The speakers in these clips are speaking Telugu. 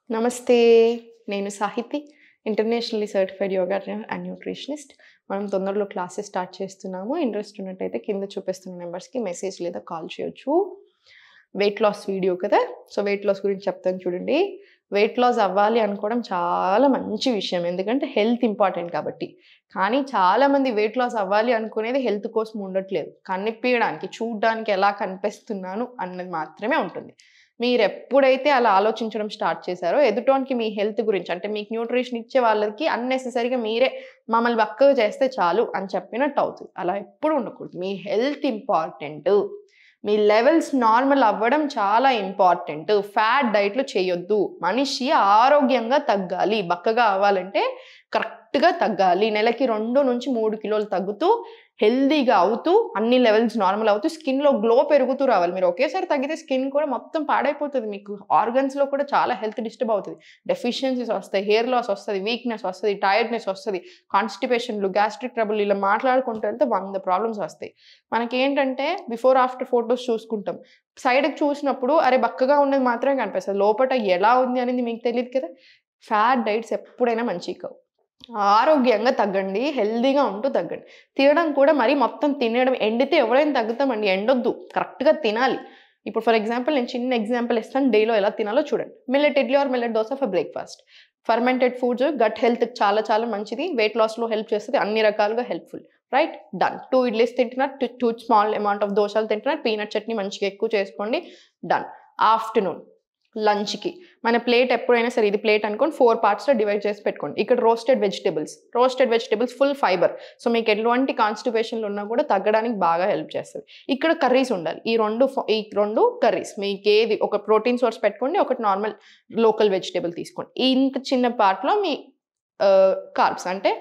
నమస్తే. నేను Sahithi. Internationally certified yoga trainer and nutritionist. మనం తొందరలో క్లాసెస్ స్టార్ట్ చేస్తున్నాము. ఇంట్రెస్ట్ ఉన్నట్టయితే కింద చూపిస్తున్న నెంబర్స్‌కి మెసేజ్ లేదా కాల్ చేయొచ్చు. వెయిట్ లాస్ వీడియో కదా! సో, వెయిట్ లాస్ గురించి చెప్తాను చూడండి. వెయిట్ లాస్ అవ్వాలి అనుకోవడం చాలా మంచి విషయం. ఎందుకంటే హెల్త్ ఇంపార్టెంట్ కాబట్టి. కానీ చాలామంది వెయిట్ లాస్ అవ్వాలి అనుకునేది హెల్త్ కోసం ఉండట్లేదు. కనిపియడానికి, చూడ్డానికి ఎలా కనిపిస్తున్నాను అన్నది మాత్రమే ఉంటుంది. మీరెప్పుడైతే అలా ఆలోచించడం స్టార్ట్ చేశారో, ఎదుటోనికి మీ హెల్త్ గురించి అంటే మీకు న్యూట్రిషన్ ఇచ్చే వాళ్ళకి అన్నెసెసరీగా మీరే మమ్మల్ని బక్కగా చేస్తే చాలు అని చెప్పినట్టు అవుతుంది. అలా ఎప్పుడు ఉండకూడదు. మీ హెల్త్ ఇంపార్టెంటు. మీ లెవెల్స్ నార్మల్ అవ్వడం చాలా ఇంపార్టెంట్. ఫ్యాట్ డైట్‌లు చేయొద్దు. మనిషి ఆరోగ్యంగా తగ్గాలి. బక్కగా అవ్వాలంటే కరెక్ట్‌గా తగ్గాలి. నెలకి 2-3 కిలోలు తగ్గుతూ, హెల్తీగా అవుతూ, అన్ని లెవెల్స్ నార్మల్ అవుతూ, స్కిన్‌లో గ్లో పెరుగుతూ రావాలి. మీరు ఒకేసారి తగ్గితే స్కిన్ కూడా మొత్తం పాడైపోతది. మీకు ఆర్గన్స్‌లో కూడా చాలా హెల్త్ డిస్టర్బ్ అవుతది. డెఫిషియన్సీస్ వస్తాయి, హెయిర్ లాస్ వస్తది, వీక్‌నెస్ వస్తది, టైర్డ్‌నెస్ వస్తది, కాన్‌స్టిపేషన్‌లు, గ్యాస్ట్రిక్ ట్రబుల్ ఇలా మాట్లాడుకుంటూ వెళ్తే 100 ప్రాబ్లమ్స్ వస్తాయి. మనకేంటంటే బిఫోర్, ఆఫ్టర్ ఫోటోస్ చూసుకుంటాం. సైడ్‌కి చూసినప్పుడు అరే! బక్కగా ఉన్నది మాత్రమే కనిపిస్తది. లోపట ఎలా ఉంది అనేది మీకు తెలీదు కదా! ఫ్యాట్ డైట్స్ ఎప్పుడైనా మంచివి కావు. ఆరోగ్యంగా తగ్గండి. హెల్తీగా ఉంటూ తగ్గండి. తినడం కూడా మరి మొత్తం తినడం ఎండితే ఎవరైనా తగ్గుతామండి. ఎండొద్దు. కరెక్ట్‌గా తినాలి. ఇప్పుడు ఫర్ ఎగ్జాంపుల్ నేను చిన్న ఎగ్జాంపుల్ ఇస్తాను. డేలో ఎలా తినాలో చూడండి. Millet idli or millet dosa for breakfast. Fermented foods gut హెల్త్‌కి చాలా చాలా మంచిది. వెయిట్ లాస్‌లో హెల్ప్ చేస్తది. అన్ని రకాలుగా హెల్ప్‌ఫుల్. రైట్? డన్. 2 ఇడ్లీస్ తింటున్నారు. 2 స్మాల్ అమౌంట్ ఆఫ్ దోసలు తింటున్నారు. పీనట్ చట్నీ మంచిగా ఎక్కువ చేసుకోండి. డన్. ఆఫ్టర్‌నూన్ లంచ్‌కి మన ప్లేట్ ఎప్పుడైనా సరే ఇది ప్లేట్ అనుకోని 4 పార్ట్స్‌లో డివైడ్ చేసి పెట్టుకోండి. ఇక్కడ roasted vegetables full fibre. So, మీకు ఎటువంటి కాన్‌స్టిపేషన్‌లు ఉన్నా కూడా తగ్గడానికి బాగా హెల్ప్ చేస్తది. ఇక్కడ కర్రీస్ ఉండాలి. ఈ 2 కర్రీస్ మీకేది ఒక ప్రోటీన్ సోర్స్ పెట్టుకోండి. ఒకటి నార్మల్ లోకల్ వెజిటబుల్ తీసుకోండి. ఇంత చిన్న పార్ట్‌లో మీ కార్బ్స్ అంటే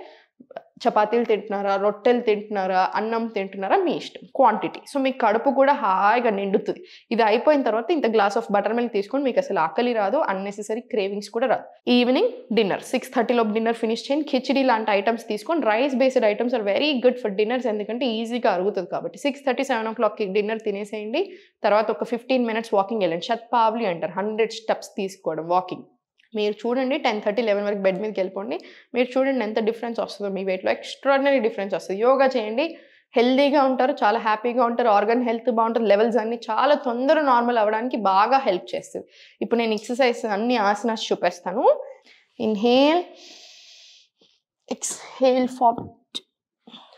చపాతీలు తింటున్నారా? రొట్టెలు తింటున్నారా? అన్నం తింటున్నారా? మీ ఇష్టం. క్వాంటిటీ. సో, మీ కడుపు కూడా హాయిగా నిండుతది. ఇది అయిపోయిన తర్వాత ఇంత గ్లాస్ ఆఫ్ బటర్ మిల్క్ తీసుకొని మీకసలు ఆకలి రాదు. అన్నెసెసరీ క్రేవింగ్స్ కూడా రాదు. ఈవినింగ్ డిన్నర్ 6:30 లోపు డిన్నర్ ఫినిష్ చేయండి. కిచిడీ లాంటి ఐటెమ్స్ తీసుకొని rice based items are very good for dinners. ఎందుకంటే ఈజీగా అరుగుతది కాబట్టి. 6:30, 7:00కి డిన్నర్ తినేసేయండి. తర్వాత ఒక 15 మినిట్స్ వాకింగ్ ఎళ్ళండి. శతపావలి అంటారు. 100 స్టెప్స్ తీసుకోవడం వాకింగ్. మీరు చూడండి 10:30, 11 వరకు బెడ్ మీదకెళ్ళిపోండి. మీరు చూడండి ఎంత డిఫరెన్స్ వస్తదో మీ వెయిట్‌లో. ఎక్స్ట్రార్డినరీ డిఫరెన్స్ వస్తది. యోగా చేయండి. హెల్తీగా ఉంటారు. చాలా హ్యాపీగా ఉంటారు. ఆర్గన్ హెల్త్ బావుంటది. లెవెల్స్ అన్నీ చాలా తొందరగా నార్మల్ అవ్వడానికి బాగా హెల్ప్ చేస్తది. ఇప్పుడు నేను ఎక్సర్‌సైజ్ అన్ని ఆసనాస్ చూపిస్తాను. Inhale, exhale forward,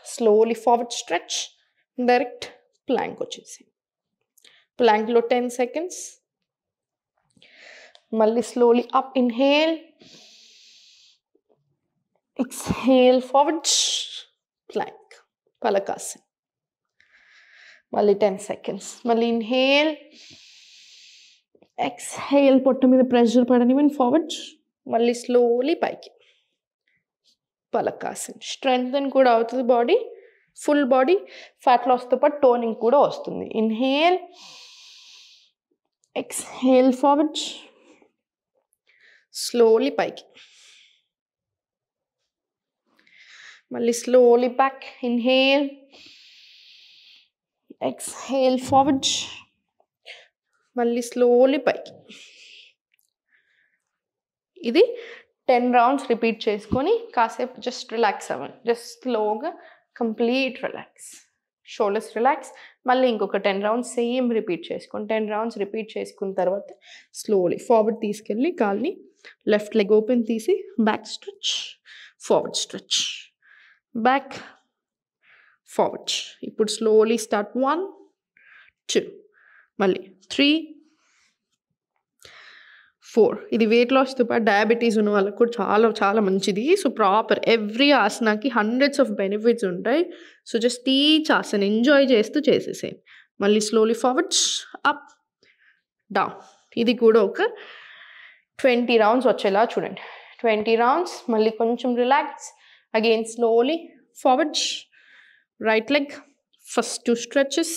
slowly forward stretch, direct plank వచ్చేసేయండి. ప్లాంక్‌లో 10 సెకండ్స్. మళ్ళీ slowly up inhale, exhale forward, plank, పలకాసన్. మళ్ళీ 10 సెకండ్స్. మళ్ళీ ఇన్‌హేల్, ఎక్స్‌హేల్ పొట్ట మీద ప్రెషర్ పడనివ్వండి ఫార్వర్డ్. మళ్ళీ స్లోలీ పైకి. పలకాసన్. స్ట్రెంథెన్ కూడా అవుతది బాడీ. ఫుల్ బాడీ ఫ్యాట్ లాస్‌తో పాటు టోనింగ్ కూడా వస్తుంది. ఇన్‌హేల్, ఎక్స్‌హేల్ ఫార్వర్డ్, స్లోలీ పైకి. మళ్ళీ slowly back. Inhale, exhale forward, మళ్ళీ స్లోలీ పైకి. ఇది 10 రౌండ్స్ రిపీట్ చేసుకొని కాసేపు జస్ట్ రిలాక్స్ అవ్వండి. జస్ట్ స్లోగా కంప్లీట్ రిలాక్స్. Shoulders relax. మళ్ళీ ఇంకొక 10 రౌండ్స్ సేమ్ రిపీట్ చేసుకోండి. 10 రౌండ్స్ రిపీట్ చేసుకున్న తర్వాత స్లోలీ ఫార్వర్డ్ తీసుకెళ్ళి కాల్ని లెఫ్ట్ లెగ్ ఓపెన్ తీసి back stretch, forward stretch, back, forward. ఇప్పుడు స్లోలీ స్టార్ట్ 1, 2, మళ్ళీ 3, 4. ఇది వెయిట్ లాస్‌తో పాటు డయాబెటీస్ ఉన్న వాళ్ళకి కూడా చాలా చాలా మంచిది. సో, ప్రాపర్ ఎవ్రీ ఆసనాకి హండ్రెడ్స్ ఆఫ్ బెనిఫిట్స్ ఉంటాయి. So, just each asana enjoy చేస్తూ చేసేసేయండి. మళ్ళీ స్లోలీ ఫార్వర్డ్స్, అప్, డౌన్. ఇది కూడా ఒక 20 రౌండ్స్ వచ్చేలా చూడండి. 20 రౌండ్స్. మళ్ళీ కొంచెం relax. Again slowly forwards. Right leg first 2 stretches.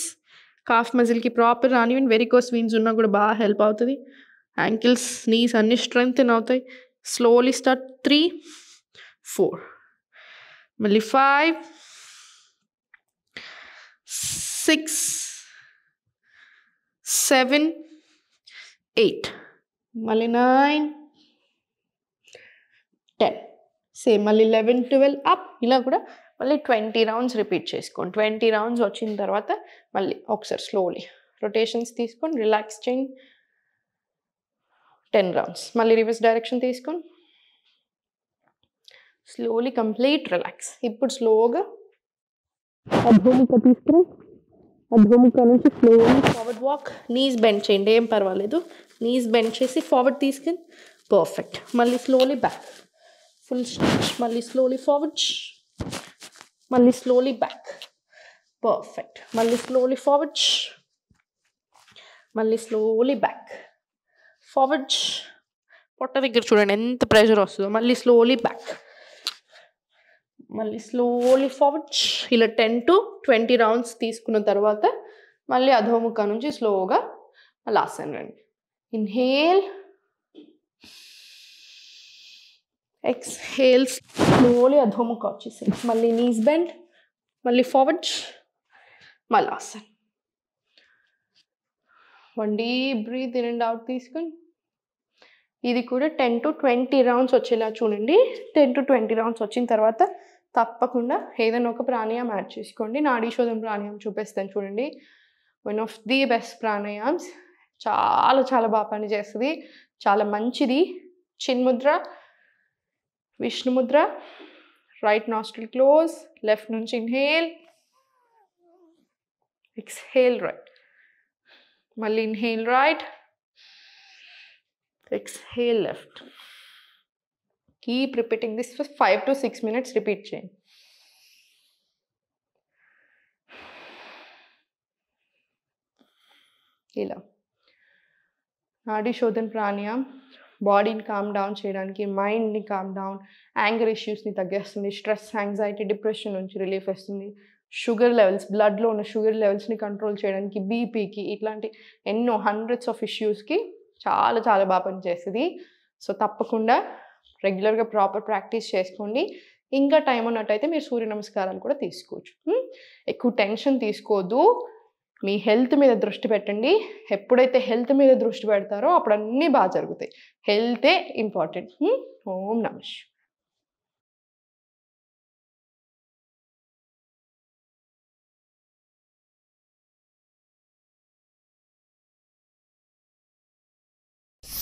Calf మజిల్‌కి ప్రాపర్ రానివ్వండి. వెరికోస్ వెయిన్స్ ఉన్నా కూడా బాగా హెల్ప్ అవుతది. యాంకిల్స్, నీస్ అన్నీ స్ట్రెంథెన్ అవుతాయి. స్లోలీ స్టార్ట్ 3, 4, మళ్ళీ 5, 6, 7, 8, మళ్ళీ 9, 10. సేమ్ మళ్ళీ 11, 12 అప్. ఇలా కూడా మళ్ళీ 20 రౌండ్స్ రిపీట్ చేసుకోండి. 20 రౌండ్స్ వచ్చిన తర్వాత మళ్ళీ ఒకసారి స్లోలీ రొటేషన్స్ తీసుకొని రిలాక్స్ చేయండి. 10 రౌండ్స్. మళ్ళీ రివర్స్ డైరెక్షన్ తీసుకొని స్లోలీ కంప్లీట్ రిలాక్స్. ఇప్పుడు స్లోగా అధోముఖ తీసుకుని అధోముఖ నుంచి slowly forward walk. Knees bend చేయండి, ఏం పర్వాలేదు. నీస్ బెండ్ చేసి ఫార్వర్డ్ తీసుకుని పర్ఫెక్ట్. మళ్ళీ స్లోలీ బ్యాక్, ఫుల్ స్ట్రెచ్. మళ్ళీ స్లోలీ ఫార్వర్డ్, మళ్ళీ స్లోలీ బ్యాక్, పర్ఫెక్ట్. మళ్ళీ స్లోలీ ఫార్వర్డ్, మళ్ళీ స్లోలీ బ్యాక్, ఫార్వర్డ్. పొట్ట దగ్గర చూడండి ఎంత ప్రెషర్ వస్తుందో. మళ్ళీ స్లోలీ బ్యాక్, మళ్ళీ స్లోలీ ఫార్వర్డ్. ఇలా 10 to 20 రౌండ్స్ తీసుకున్న తర్వాత మళ్ళీ అధోముఖ నుంచి స్లోగా లాసన్ రండి. Inhale, exhale. స్లోలీ అధోముఖ వచ్చేసి మళ్ళీ నీస్ బెండ్, మళ్ళీ ఫార్వర్డ్, మళ్ళీ ఆసన్. 1 deep breath in and out తీసుకొని ఇది కూడా 10 to 20 రౌండ్స్ వచ్చేలా చూడండి. 10 to 20 రౌండ్స్ వచ్చిన తర్వాత తప్పకుండా ఏదైనా ఒక ప్రాణాయామం యాడ్ చేసుకోండి. నాడీశోధన ప్రాణాయామం చూపిస్తాను చూడండి. One of the best pranayams. చాలా చాలా బాగా పనిచేస్తుంది, చాలా మంచిది. చిన్ముద్ర, విష్ణుముద్ర. రైట్ నాస్ట్రిల్ క్లోజ్, లెఫ్ట్ నుంచి ఇన్హేల్, ఎక్స్హేల్ రైట్, మళ్ళీ inhale right, exhale left. Keep repeating this for 5 to 6 minutes. Repeat chain. ఇలా నాడీ శోధన ప్రాణాయామం బాడీని కామ్ డౌన్ చేయడానికి, మైండ్ని కామ్ డౌన్, యాంగర్ ఇష్యూస్ని తగ్గిస్తుంది, స్ట్రెస్, యాంగ్జైటీ, డిప్రెషన్ నుంచి రిలీఫ్ వస్తుంది, షుగర్ లెవెల్స్, బ్లడ్లో ఉన్న షుగర్ లెవెల్స్ని కంట్రోల్ చేయడానికి, బీపీకి, ఇట్లాంటి ఎన్నో హండ్రెడ్స్ ఆఫ్ ఇష్యూస్కి చాలా చాలా బాగా పనిచేస్తుంది. సో తప్పకుండా రెగ్యులర్గా ప్రాపర్ ప్రాక్టీస్ చేసుకోండి. ఇంకా టైం ఉన్నట్టయితే మీరు సూర్య నమస్కారాలు కూడా తీసుకోవచ్చు. ఎక్కువ టెన్షన్ తీసుకోవద్దు, మీ హెల్త్ మీద దృష్టి పెట్టండి. ఎప్పుడైతే హెల్త్ మీద దృష్టి పెడతారో అప్పుడు అన్నీ బాగా జరుగుతాయి. హెల్తే ఇంపార్టెంట్. ఓం నమః.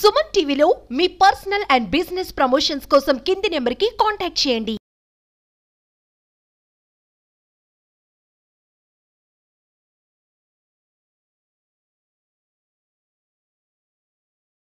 సుమన్ టీవీలో మీ పర్సనల్ అండ్ బిజినెస్ ప్రమోషన్స్ కోసం కింది నెంబర్కి కాంటాక్ట్ చేయండి.